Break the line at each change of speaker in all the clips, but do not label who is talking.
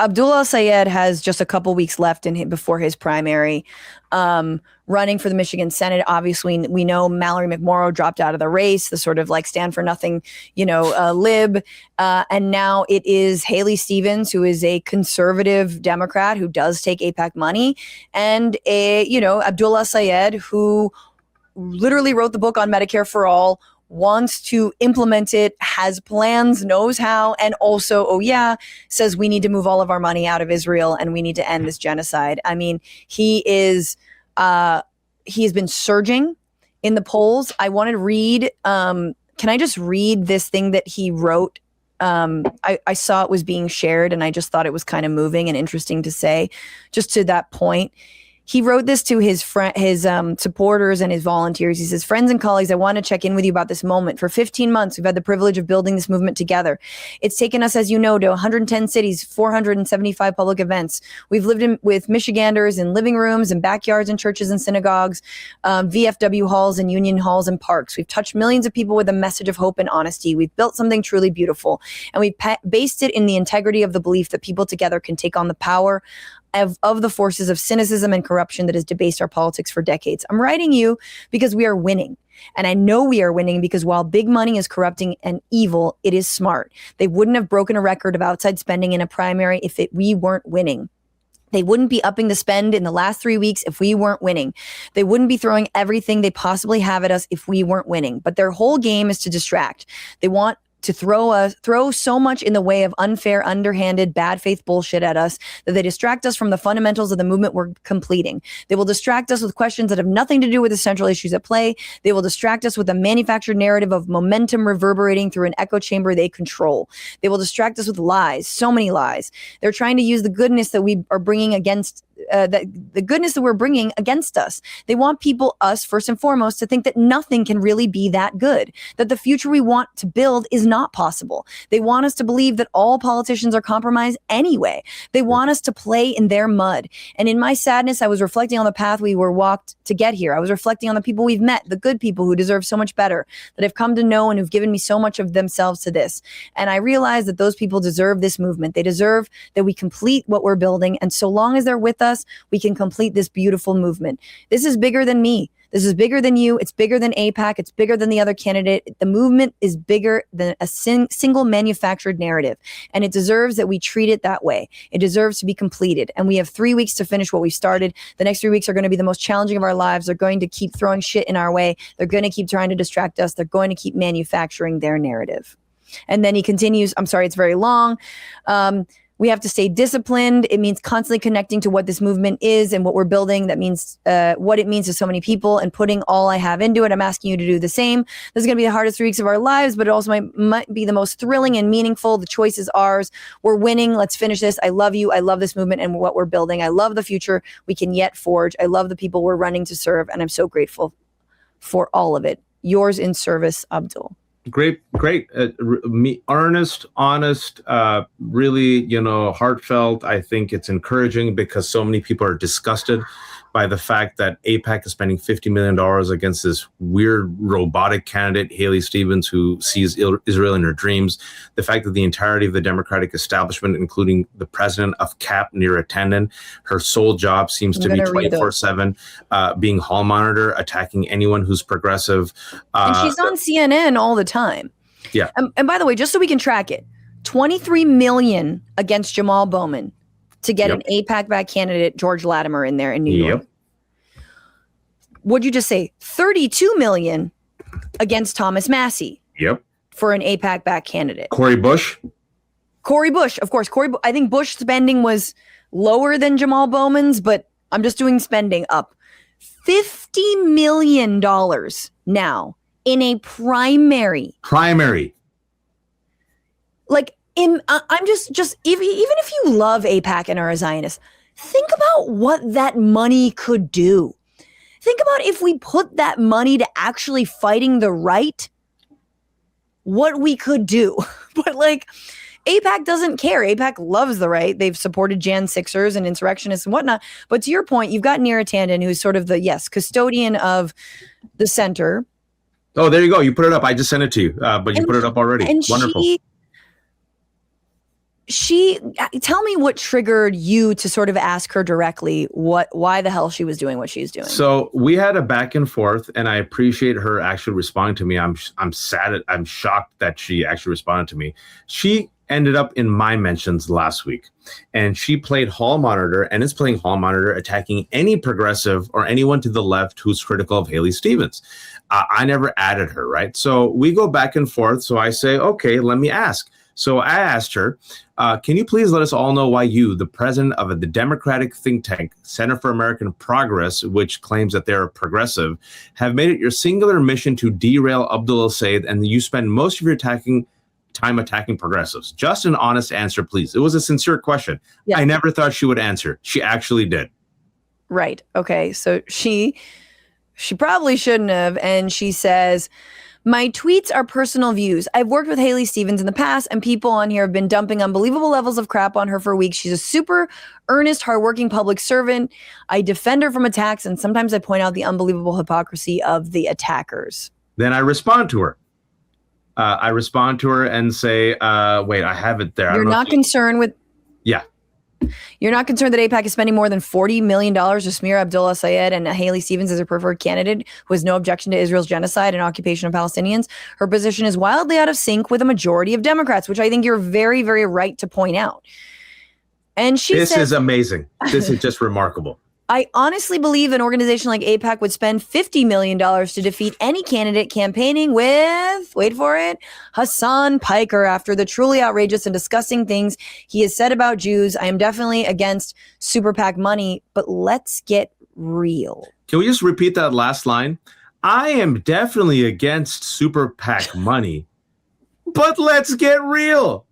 Abdul El-Sayed has just a couple weeks left before his primary, running for the Michigan Senate. Obviously, we know Mallory McMorrow dropped out of the race, the sort of like stand for nothing, lib. And now it is Haley Stevens, who is a conservative Democrat who does take AIPAC money, and Abdul El-Sayed, who literally wrote the book on Medicare for All, wants to implement it, has plans, knows how, and also, says we need to move all of our money out of Israel and we need to end this genocide. I mean, he has been surging in the polls. I wanted to read, can I just read this thing that he wrote? I saw it was being shared and I just thought it was kind of moving and interesting to say, just to that point. He wrote this to his supporters and his volunteers. He says, "Friends and colleagues, I want to check in with you about this moment. For 15 months, we've had the privilege of building this movement together. It's taken us, as you know, to 110 cities, 475 public events. We've lived with Michiganders in living rooms and backyards and churches and synagogues, VFW halls and union halls and parks. We've touched millions of people with a message of hope and honesty. We've built something truly beautiful. And we based it in the integrity of the belief that people together can take on the power of the forces of cynicism and corruption that has debased our politics for decades. I'm writing you because we are winning. And I know we are winning because while big money is corrupting and evil, it is smart. They wouldn't have broken a record of outside spending in a primary if we weren't winning. They wouldn't be upping the spend in the last 3 weeks if we weren't winning. They wouldn't be throwing everything they possibly have at us if we weren't winning. But their whole game is to distract. They want to throw so much in the way of unfair, underhanded, bad faith bullshit at us that they distract us from the fundamentals of the movement we're completing. They will distract us with questions that have nothing to do with the central issues at play. They will distract us with a manufactured narrative of momentum reverberating through an echo chamber they control. They will distract us with lies, so many lies. They're trying to use the goodness that we are bringing against the goodness that we're bringing against us. They want people, us first and foremost, to think that nothing can really be that good, that the future we want to build is not possible. They want us to believe that all politicians are compromised anyway. They want us to play in their mud. And in my sadness, I was reflecting on the path we were walked to get here. I was reflecting on the people we've met, the good people who deserve so much better, that I've come to know and who've given me so much of themselves to this. And I realized that those people deserve this movement. They deserve that we complete what we're building. And so long as they're with us, we can complete this beautiful movement. This is bigger than me. This is bigger than you. It's bigger than AIPAC. It's bigger than the other candidate. The movement is bigger than a single manufactured narrative. And it deserves that we treat it that way. It deserves to be completed. And we have 3 weeks to finish what we started. The next 3 weeks are going to be the most challenging of our lives. They're going to keep throwing shit in our way. They're going to keep trying to distract us. They're going to keep manufacturing their narrative. And then he continues, I'm sorry, it's very long. We have to stay disciplined. It means constantly connecting to what this movement is and what we're building. That means what it means to so many people and putting all I have into it. I'm asking you to do the same. This is going to be the hardest 3 weeks of our lives, but it also might be the most thrilling and meaningful. The choice is ours. We're winning. Let's finish this. I love you. I love this movement and what we're building. I love the future we can yet forge. I love the people we're running to serve, and I'm so grateful for all of it. Yours in service, Abdul.
Great. Earnest, honest, really, heartfelt. I think it's encouraging because so many people are disgusted by the fact that AIPAC is spending $50 million against this weird robotic candidate, Haley Stevens, who sees Israel in her dreams. The fact that the entirety of the Democratic establishment, including the president of CAP, Neera Tanden, her sole job seems to be 24/7 being hall monitor, attacking anyone who's progressive.
And she's on CNN all the time.
Yeah.
And by the way, just so we can track it, $23 million against Jamal Bowman to get an AIPAC-backed candidate, George Latimer, in there in New York. What'd you just say? $32 million against Thomas Massey.
Yep.
For an AIPAC-backed candidate.
Cori Bush,
of course. I think Bush spending was lower than Jamal Bowman's, but I'm just doing spending up. $50 million now in a primary. Like, I'm just even if you love AIPAC and are a Zionist, think about what that money could do. Think about if we put that money to actually fighting the right, what we could do. But like, AIPAC doesn't care. AIPAC loves the right. They've supported Jan 6ers and insurrectionists and whatnot. But to your point, you've got Neera Tanden, who's sort of the, custodian of the center.
Oh, there you go. You put it up. I just sent it to you, but you put it up already.
And
wonderful.
tell me what triggered you to sort of ask her directly why the hell she was doing what she's doing.
So we had a back and forth, and I appreciate her actually responding to me. I'm shocked that she actually responded to me. She ended up in my mentions last week, and she played hall monitor and is playing hall monitor, attacking any progressive or anyone to the left who's critical of Haley Stevens. I never added her, right? So we go back and forth. So I say, okay, let me ask. So I asked her, can you please let us all know why you, the president of the Democratic think tank, Center for American Progress, which claims that they're progressive, have made it your singular mission to derail Abdul El-Sayed, and you spend most of your time attacking progressives? Just an honest answer, please. It was a sincere question. Yeah. I never thought she would answer. She actually did.
Right. Okay. So she probably shouldn't have. And she says, my tweets are personal views. I've worked with Haley Stevens in the past, and people on here have been dumping unbelievable levels of crap on her for weeks. She's a super earnest, hardworking public servant. I defend her from attacks, and sometimes I point out the unbelievable hypocrisy of the attackers.
Then I respond to her. And say, wait, I have it there.
You're not concerned with...
Yeah.
You're not concerned that AIPAC is spending more than $40 million to smear Abdul El-Sayed and Haley Stevens as her preferred candidate, who has no objection to Israel's genocide and occupation of Palestinians. Her position is wildly out of sync with a majority of Democrats, which I think you're very, very right to point out. And
this is amazing. This is just remarkable.
I honestly believe an organization like AIPAC would spend $50 million to defeat any candidate campaigning with, wait for it, Hasan Piker after the truly outrageous and disgusting things he has said about Jews. I am definitely against super PAC money, but let's get real.
Can we just repeat that last line? I am definitely against super PAC money, but let's get real.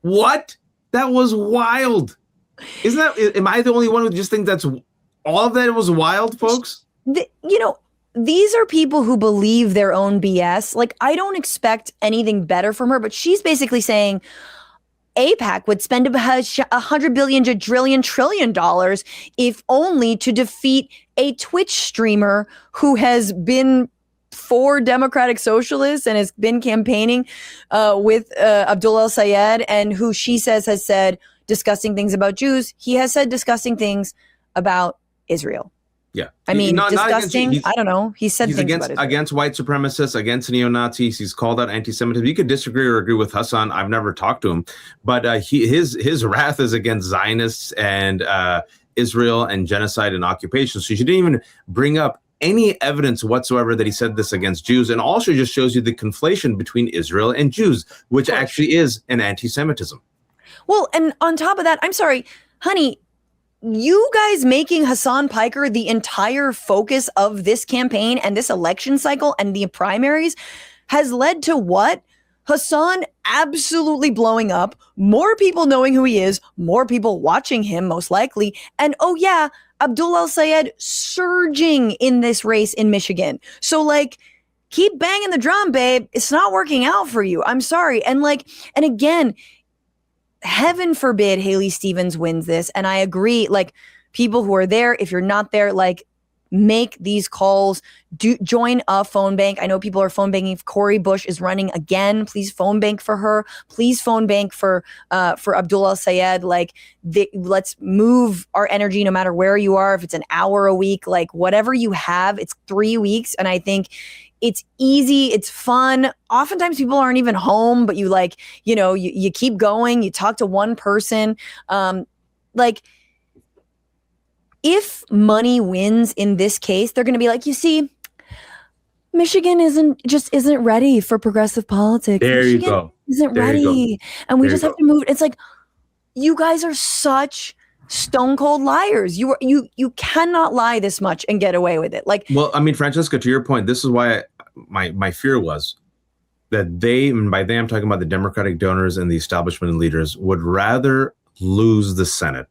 What? That was wild. Am I the only one who just think that's all of that was wild, folks?
These are people who believe their own BS. Like, I don't expect anything better from her, but she's basically saying AIPAC would spend $100 billion, trillion if only to defeat a Twitch streamer who has been for democratic socialists and has been campaigning with Abdul El-Sayed, and who she says has said disgusting things about Jews. He has said disgusting things about Israel.
Yeah.
I mean, disgusting. I don't know. He said things
against white supremacists, against neo-Nazis. He's called out anti-Semitism. You could disagree or agree with Hasan. I've never talked to him, but his wrath is against Zionists and Israel and genocide and occupation. So she didn't even bring up any evidence whatsoever that he said this against Jews, and also just shows you the conflation between Israel and Jews, which actually is an anti-Semitism.
Well, and on top of that, I'm sorry, honey, you guys making Hasan Piker the entire focus of this campaign and this election cycle and the primaries has led to what? Hasan absolutely blowing up, more people knowing who he is, more people watching him most likely, and oh yeah, Abdul El-Sayed surging in this race in Michigan. So like, keep banging the drum, babe. It's not working out for you. I'm sorry. And again, heaven forbid Haley Stevens wins this. And I agree, like, people who are there, if you're not there, like, make these calls, join a phone bank. I know people are phone banking. If Cori Bush is running again, please phone bank for her. Please phone bank for Abdul El-Sayed. Like, let's move our energy no matter where you are. If it's an hour a week, like whatever you have, it's 3 weeks. And I think it's easy. It's fun. Oftentimes people aren't even home, but you keep going. You talk to one person. If money wins in this case, they're going to be like, you see, Michigan isn't ready for progressive politics.
Michigan you go.
Isn't
there
ready. And we just have to move. It's like, you guys are such stone cold liars. You cannot lie this much and get away with it. Like,
well, I mean, Francesca, to your point, this is why my fear was that they, and by they I'm talking about the Democratic donors and the establishment and leaders, would rather lose the Senate.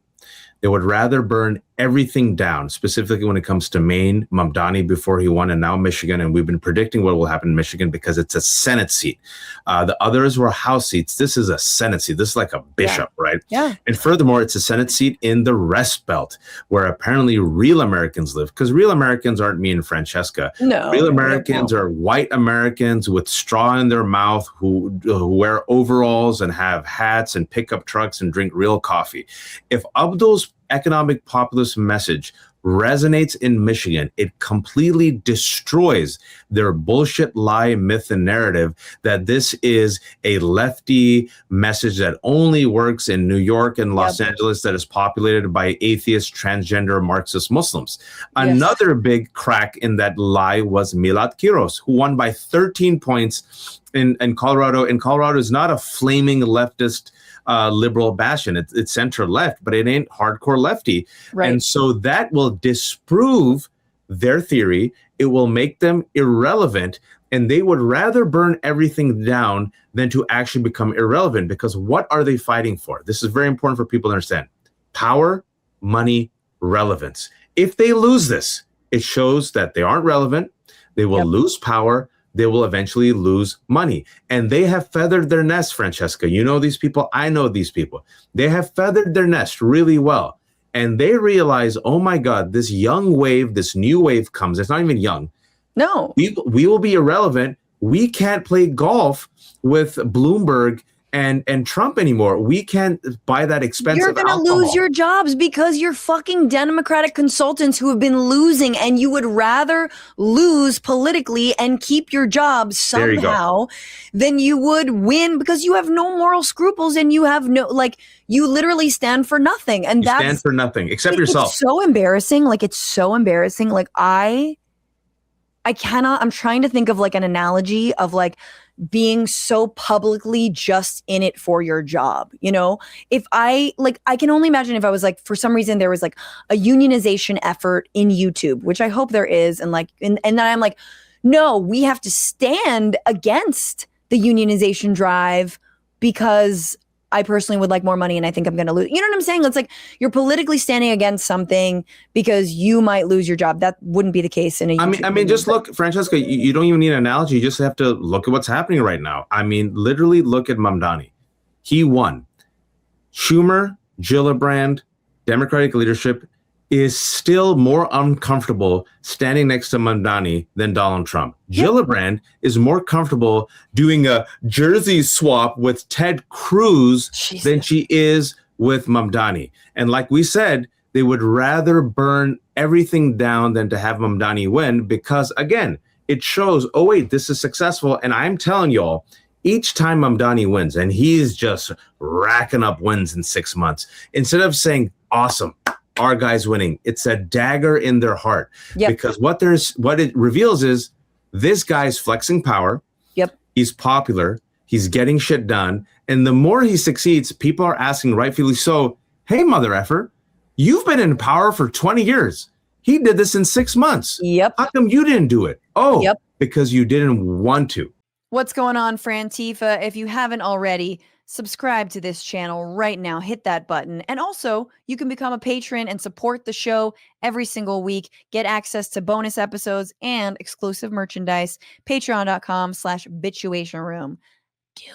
They would rather burn everything down, specifically when it comes to Maine, Mamdani before he won, and now Michigan. And we've been predicting what will happen in Michigan because it's a Senate seat. The others were House seats. This is a Senate seat. This is like a bishop, right?
Yeah.
And furthermore, it's a Senate seat in the Rust Belt, where apparently real Americans live, because real Americans aren't me and Francesca.
No.
Real Americans are white Americans with straw in their mouth who wear overalls and have hats and pickup trucks and drink real coffee. If Abdul's economic populist message resonates in Michigan, it completely destroys their bullshit lie, myth, and narrative that this is a lefty message that only works in New York and Los Angeles, that is populated by atheist, transgender, Marxist Muslims. Yes. Another big crack in that lie was Melat Kiros, who won by 13 points in Colorado. And Colorado is not a flaming leftist liberal bastion. It's center left, but it ain't hardcore lefty. Right. And so that will disprove their theory. It will make them irrelevant. And they would rather burn everything down than to actually become irrelevant, because what are they fighting for? This is very important for people to understand. Power, money, relevance. If they lose this, it shows that they aren't relevant. They will lose power. They will eventually lose money. And they have feathered their nest, Francesca. You know these people. I know these people. They have feathered their nest really well. And they realize, oh my God, this young wave, this new wave comes. It's not even young.
No.
We will be irrelevant. We can't play golf with Bloomberg and Trump anymore. We can't buy that expensive
You're going to lose your jobs because you're fucking Democratic consultants who have been losing, and you would rather lose politically and keep your job somehow than you would win, because you have no moral scruples and you have no, like, you literally stand for nothing. And that's
stand for nothing except yourself.
It's so embarrassing. Like, it's so embarrassing. Like, I cannot, I'm trying to think of like an analogy of like being so publicly just in it for your job. You know, if I can only imagine if I was like, for some reason there was like a unionization effort in YouTube, which I hope there is. And like, and then I'm like, no, we have to stand against the unionization drive because I personally would like more money and I think I'm going to lose. You know what I'm saying? It's like you're politically standing against something because you might lose your job. That wouldn't be the case in a YouTube
I mean, just look, Francesca, you don't even need an analogy. You just have to look at what's happening right now. I mean, literally look at Mamdani. He won. Schumer, Gillibrand, Democratic leadership is still more uncomfortable standing next to Mamdani than Donald Trump. Yep. Gillibrand is more comfortable doing a jersey swap with Ted Cruz than she is with Mamdani. And like we said, they would rather burn everything down than to have Mamdani win, because again, it shows, oh wait, this is successful. And I'm telling y'all, each time Mamdani wins, and he's just racking up wins in 6 months, instead of saying, awesome, our guy's winning, it's a dagger in their heart. Yep. Because what it reveals is this guy's flexing power.
Yep.
He's popular. He's getting shit done. And the more he succeeds, people are asking, rightfully so, hey, mother effer, you've been in power for 20 years. He did this in 6 months.
Yep.
How come you didn't do it? Oh, yep. Because you didn't want to.
What's going on, Frantifa? If you haven't already, subscribe to this channel right now. Hit that button. And also, you can become a patron and support the show every single week. Get access to bonus episodes and exclusive merchandise. Patreon.com/Bitchuation Room. Do it.